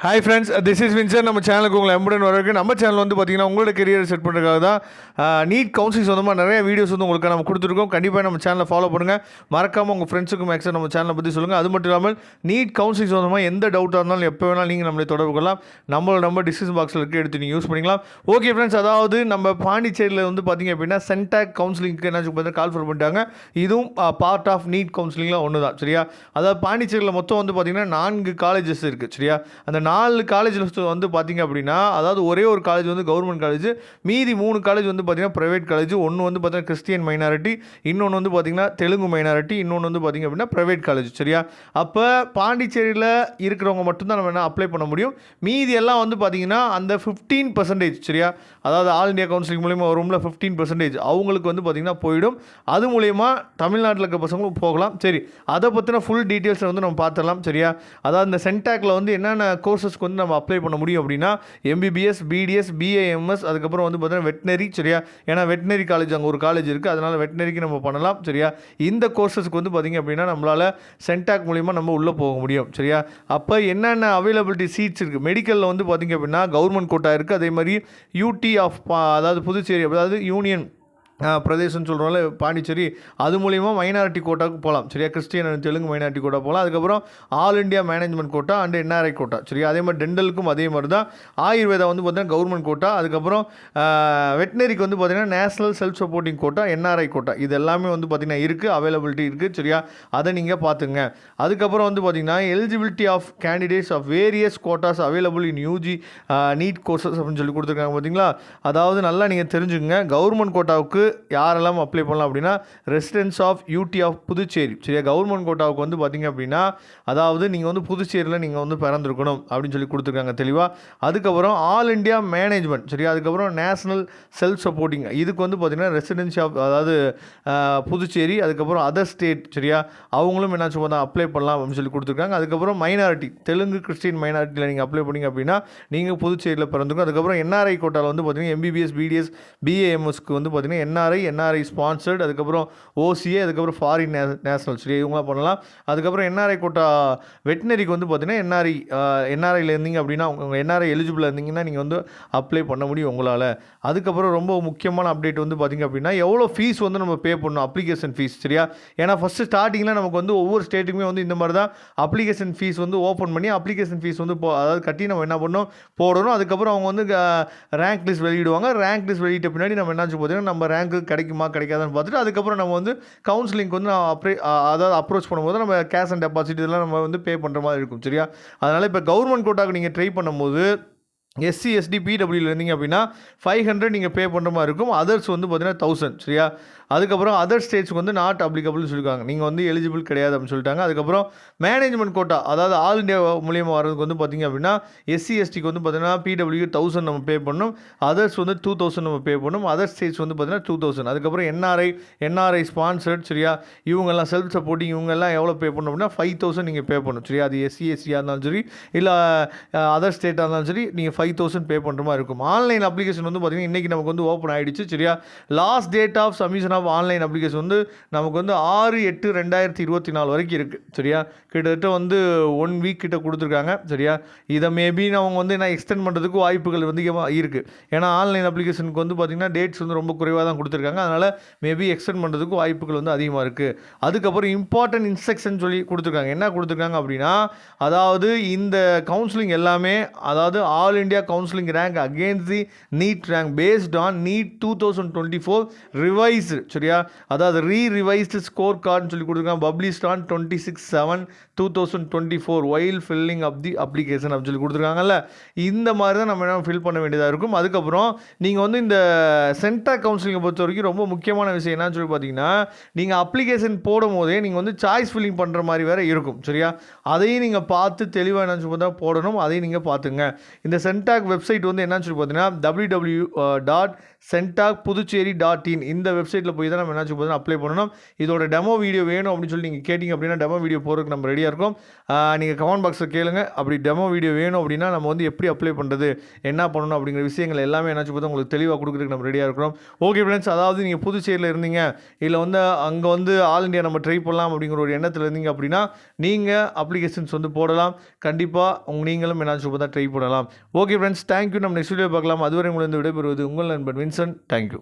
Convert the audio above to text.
Hi friends, this is Windsor. நம்ம சேனலுக்கு உங்களை எம்புடன் வரக்கு நம்ம சேனல் வந்து பார்த்தீங்கன்னா உங்களோட கெரியர் செட் பண்ணுறதுக்காக தான் நீட் கவுன்சிலிங் சொந்தமாக நிறைய வீடியோஸ் வந்து உங்களுக்கு நம்ம கொடுத்துருக்கோம். கண்டிப்பாக நம்ம சேனலை ஃபாலோ பண்ணுங்கள். மறக்காமல் உங்கள் ஃப்ரெண்ட்ஸுக்கும் மேக்ஸிமம் நம்ம சேனலை பற்றி சொல்லுங்கள். அது மட்டும் இல்லாமல் நீட் கவுன்சிலிங் சொந்தமாக எந்த டவுட்டாக இருந்தாலும் எப்போ வேணாலும் நீங்கள் நம்மளை தொடர்பு கொள்ளலாம். நம்மளோட நம்பர் டிஸ்கிரிப்ஷன் பாக்ஸில் இருக்குது, எடுத்து நீங்கள் யூஸ் பண்ணிக்கலாம். ஓகே ஃப்ரெண்ட்ஸ், அதாவது நம்ம பாண்டிச்சேரியில் வந்து பார்த்திங்க அப்படின்னா சென்டாக் கவுன்சிலிங்க்கு என்ன பார்த்தீங்கன்னா கால் ஃபர் பண்ணிட்டாங்க. இதுவும் பார்ட் ஆஃப் நீட் கவுன்சிலிங்கில் ஒன்று தான், சரியா? அதாவது பாண்டிச்சேரியில் மொத்தம் வந்து பார்த்திங்கன்னா 4 காலேஜஸ் இருக்குது, சரியா? அந்த 4 காலேஜில் வந்து பார்த்திங்க அப்படின்னா, அதாவது ஒரே ஒரு காலேஜ் வந்து கவர்மெண்ட் காலேஜ், மீதி 3 காலேஜ் வந்து பார்த்திங்கன்னா ப்ரைவேட் காலேஜ். ஒன்று வந்து பார்த்திங்கன்னா கிறிஸ்டியன் மைனாரிட்டி, இன்னொன்று வந்து பார்த்திங்கன்னா தெலுங்கு மைனாரிட்டி, இன்னொன்று வந்து பார்த்திங்க அப்படின்னா ப்ரைவேட் காலேஜ், சரியா? அப்போ பாண்டிச்சேரியில் இருக்கிறவங்க மட்டும்தான் நம்ம என்ன அப்ளை பண்ண முடியும். மீதி எல்லாம் வந்து பார்த்திங்கன்னா அந்த 15%, சரியா? அதாவது ஆல் இண்டியா கவுன்சிலிங் மூலிமா வரும்ல 15%, அவங்களுக்கு வந்து பார்த்திங்கன்னா போயிடும். அது மூலயமா தமிழ்நாட்டில் இருக்க பசங்களும் போகலாம். சரி, அதை பற்றின ஃபுல் டீட்டெயில்ஸை வந்து நம்ம பார்த்துடலாம், சரியா? அதாவது இந்த சென்டாக்ல வந்து என்னென்ன கோர்சஸ்க்கு வந்து நம்ம அப்ளை பண்ண முடியும் அப்படின்னா எம்பிபிஎஸ், பிடிஎஸ், பிஏஎம்எஸ், அதுக்கப்புறம் வந்து பார்த்தீங்கன்னா வெட்டினரி, சரியா? ஏன்னா வெட்டினரி காலேஜ் அங்கே ஒரு காலேஜ் இருக்குது, அதனால் வெட்டினரிக்கு நம்ம பண்ணலாம், சரியா? இந்த கோர்சஸ்க்கு வந்து பார்த்திங்க அப்படின்னா நம்மளால் சென்டாக் மூலிமா நம்ம உள்ளே போக முடியும், சரியா? அப்போ என்னென்ன அவைலபிலிட்டி சீட்ஸ் இருக்குது மெடிக்கலில் வந்து பார்த்திங்க அப்படின்னா கவர்மெண்ட் கோட்டா இருக்குது. அதே மாதிரி யூடி ஆஃப் அதாவது புதுச்சேரி, அதாவது யூனியன் பிரதேசம்னு சொல்கிறோம்ல பாண்டிச்சேரி, அது மூலிமா மைனாரிட்டி கோட்டாவுக்கு போகலாம், சரியா? Christian and Telugu minority quota போகலாம். அதுக்கப்புறம் all India management quota and NRI quota, சரியா? அதே மாதிரி டென்டலுக்கும் அதே மாதிரி தான். ஆயுர்வேதா வந்து பார்த்தீங்கன்னா கவர்மெண்ட் கோட்டா. அதுக்கப்புறம் வெட்டினரிக்கு வந்து பார்த்திங்கன்னா national self supporting quota, NRI quota, இது எல்லாமே வந்து பார்த்திங்கன்னா இருக்குது, அவைலபிலிட்டி இருக்குது, சரியா? அதை நீங்கள் பார்த்துங்க. அதுக்கப்புறம் வந்து பார்த்திங்கன்னா eligibility of candidates of various quotas available in UG NEET courses அப்படின்னு சொல்லி கொடுத்துருக்காங்க, பார்த்தீங்களா? அதாவது நல்லா நீங்கள் தெரிஞ்சுங்க, கவர்மெண்ட் கோட்டாவுக்கு யாரெல்லாம் அப்ளை பண்ணலாம் அப்படின்னா residence of UT of Puducherry, சரியா? கவர்மெண்ட் கோட்டாவுக்கு வந்து பார்த்திங்க அப்படின்னா அதாவது நீங்கள் வந்து புதுச்சேரியில் நீங்கள் வந்து பிறந்திருக்கணும் அப்படின்னு சொல்லி கொடுத்துருக்காங்க தெளிவாக. அதுக்கப்புறம் ஆல் இண்டியா மேனேஜ்மெண்ட், சரியா? அதுக்கப்புறம் நேஷனல் செல்ஃப் சப்போர்ட்டிங், இதுக்கு வந்து பார்த்திங்கன்னா ரெசிடென்சி ஆஃப் அதாவது புதுச்சேரி, அதுக்கப்புறம் அதர் ஸ்டேட், சரியா? அவங்களும் என்ன சொல்லுவாங்க அப்ளை பண்ணலாம் அப்படின்னு சொல்லி கொடுத்துருக்காங்க. அதுக்கப்புறம் மைனாரிட்டி, தெலுங்கு கிறிஸ்டின் மைனாரிட்டியில் நீங்கள் அப்ளை பண்ணிங்க அப்படின்னா நீங்கள் புதுச்சேரியில் பிறந்திருக்கும். அதுக்கப்புறம் என்ஆர்ஐ கோட்டாவில் வந்து பார்த்திங்கன்னா எம்பிபிஎஸ், பிடிஎஸ், பிஏஎம்எஸ்க்கு வந்து பார்த்திங்கன்னா என்ஆர்ஐ ஸ்பான்சர்டு, அதுக்கப்புறம் ஓசிஏ, அதுக்கப்புறம் ஃபாரின் நேஷனல், சரி, இவங்களாம் பண்ணலாம். அதுக்கப்புறம் என்ஆர்ஐ கோட்டா வெட்டினரிக்கு வந்து பார்த்தீங்கன்னா என்ஆர்ஐயில் இருந்தீங்க அப்படின்னா உங்கள் என்ஆர்ஐ எலிஜிபிளாக இருந்தீங்கன்னா நீங்கள் வந்து அப்ளை பண்ண முடியும் உங்களால். அதுக்கப்புறம் ரொம்ப முக்கியமான அப்டேட் வந்து பார்த்திங்க அப்படின்னா எவ்வளோ ஃபீஸ் வந்து நம்ம பே பண்ணணும், அப்ளிகேஷன் ஃபீஸ், சரியா? ஏன்னா ஃபஸ்ட்டு ஸ்டார்டிங்கில் நமக்கு வந்து ஒவ்வொரு ஸ்டேட்டுக்குமே வந்து இந்த மாதிரி தான் அப்ளிகேஷன் ஃபீஸ் வந்து ஓப்பன் பண்ணி அப்ளிகேஷன் ஃபீஸ் வந்து அதாவது கட்டி நம்ம என்ன பண்ணணும் போடணும். அதுக்கப்புறம் அவங்க வந்து ரேங்க் லிஸ்ட் வெளியிடுவாங்க. ரேங்க் லிஸ்ட் வெளியிட்ட பின்னாடி நம்ம என்ன பார்த்தீங்கன்னா நம்ம ரேங்க்கு கிடைக்குமா கிடைக்காதான்னு பார்த்துட்டு அதுக்கப்புறம் நம்ம வந்து கவுன்சிலிங்க்கு வந்து அதாவது அப்ரோச் பண்ணும்போது நம்ம கேஷ் அண்ட் டெபாசிட் இதெல்லாம் நம்ம வந்து பே பண்ணுற மாதிரி இருக்கும், சரியா? அதனால் இப்போ கவர்மெண்ட் கோட்டாக்கு நீங்கள் ட்ரை பண்ணும்போது எஸ்சி, எஸ்டி, பிடபிள்யூவில் இருந்தீங்க அப்படின்னா 500 நீங்கள் பே பண்ணுற மாதிரி இருக்கும். அதர்ஸ் வந்து பார்த்தீங்கன்னா 1000, சரியா? அதுக்கப்புறம் அதர் ஸ்டேட்ஸ்க்கு வந்து நாட் அப்ளிகபிள்னு சொல்லியிருக்காங்க, நீங்கள் வந்து எலிஜிபிள் கிடையாது அப்படின்னு சொல்லிட்டாங்க. அதுக்கப்புறம் மேனேஜ்மெண்ட் கோட்டா, அதாவது ஆல் இண்டியா மூலியமாக வர்றதுக்கு வந்து பார்த்திங்க அப்படின்னா எஸ்சி, எஸ்டிக்கு வந்து பார்த்தீங்கன்னா பிடபிள்யூ 1000 நம்ம பே பண்ணணும். அதர்ஸ் வந்து 2000 நம்ம பே பண்ணணும். அதர் ஸ்டேட்ஸ் வந்து பார்த்தீங்கன்னா 2000. அதுக்கப்புறம் என்ஆர்ஐ ஸ்பான்சர்ட், சரியா? இவங்கெல்லாம் செல்ஃப் சப்போர்ட்டிங், இவங்கெல்லாம் எவ்வளோ பே பண்ணணும் அப்படின்னா 5000 நீங்கள் பே பண்ணணும், சரியா? அது எஸ்சி, எஸ்சியாக இருந்தாலும் சரி, இல்லை அதர் ஸ்டேட்டாக இருந்தாலும் சரி, நீங்கள் 5000 பே பண்ணுற மாதிரி இருக்கும். ஆன்லைன் அப்ளிகேஷன் வந்து பார்த்திங்கன்னா இன்றைக்கி நமக்கு வந்து ஓப்பன் ஆகிடுச்சு, சரியா? Last date of submission of online application வந்து நமக்கு வந்து 6/8/2024 வரைக்கும் இருக்குது, சரியா? கிட்டத்தட்ட வந்து 1 வீக் கிட்ட கொடுத்துருக்காங்க, சரியா? இதை மேபி அவங்க வந்து என்ன எக்ஸ்டெண்ட் பண்ணுறதுக்கு வாய்ப்புகள் வந்து இருக்குது. ஏன்னா ஆன்லைன் அப்ளிகேஷனுக்கு வந்து பார்த்திங்கன்னா டேட்ஸ் வந்து ரொம்ப குறைவாக தான் கொடுத்துருக்காங்க. அதனால் மேபி எக்ஸ்டெண்ட் பண்ணுறதுக்கு வாய்ப்புகள் வந்து அதிகமாக இருக்குது. அதுக்கப்புறம் இம்பார்ட்டன்ட் இன்ஸ்ட்ரக்ஷன் சொல்லி கொடுத்துருக்காங்க. என்ன கொடுத்துருக்காங்க அப்படின்னா அதாவது இந்த கவுன்சிலிங் எல்லாமே அதாவது all India counselling rank against the NEET rank based on NEET 2024 revised, சரியா? அதாவது ரிவைஸ்டு ஸ்கோர் கார்டுன்னு சொல்லி கொடுத்துருக்காங்க. Published on 26/7/2024 while filling up the application அப்படின்னு சொல்லி கொடுத்துருக்காங்கல்ல. இந்த மாதிரி தான் நம்ம என்ன ஃபில் பண்ண வேண்டியதாக இருக்கும். அதுக்கப்புறம் நீங்கள் வந்து இந்த சென்டாக் கவுன்சிலிங்கை பொறுத்த வரைக்கும் ரொம்ப முக்கியமான விஷயம் என்னன்னு சொல்லி பார்த்தீங்கன்னா நீங்கள் அப்ளிகேஷன் போடும் போதே நீங்கள் வந்து சாய்ஸ் ஃபில்லிங் பண்ணுற மாதிரி வேறு இருக்கும், சரியா? அதையும் நீங்கள் பார்த்து தெளிவாக என்னன்னு சொல்லி பார்த்தா போடணும். அதையும் நீங்கள் பார்த்துங்க. இந்த சென்டாக் வெப்சைட் வந்து என்னன்னு சொல்லி பார்த்தீங்கன்னா www.centakpuducherry.in இந்த வெப்சைட்டில் போய் தான் நம்ம என்ன சொல்லி பார்த்தீங்கன்னா அப்ளை பண்ணணும். இதோட டெமோ வீடியோ வேணும் அப்படின்னு சொல்லி நீங்கள் கேட்டிங்க அப்படின்னா டெமோ வீடியோ போகிறதுக்கு நம்ம ரெடியாக இருக்கோம். நீங்கள் கமெண்ட் பாக்ஸில் கேளுங்க. அப்படி டெமோ வீடியோ வேணும் அப்படின்னா நம்ம வந்து எப்படி அப்ளை பண்ணுறது, என்ன பண்ணணும் அப்படிங்கிற விஷயங்கள் எல்லாமே என்ன சொல்லி பார்த்தா உங்களுக்கு தெளிவாக கொடுக்குறதுக்கு நம்ம ரெடியாக இருக்கிறோம். ஓகே ஃப்ரெண்ட்ஸ், அதாவது நீங்கள் புதுச்சேரியில் இருந்தீங்க, இல்லை வந்து அங்கே வந்து ஆல் இண்டியா நம்ம ட்ரை பண்ணலாம் அப்படிங்கிற ஒரு எண்ணத்தில் இருந்தீங்க அப்படின்னா நீங்கள் அப்ளிகேஷன்ஸ் வந்து போடலாம். கண்டிப்பாக நீங்களும் என்ன சொல்லி பார்த்தா ட்ரை பண்ணலாம். Okay friends, thank you. நம்ம நெக்ஸ்ட் வீடியோ பார்க்கலாம். அதுவரை உங்களை விடைபெறுவது உங்கள் நண்பன் வின்சென்ட். தேங்க்யூ.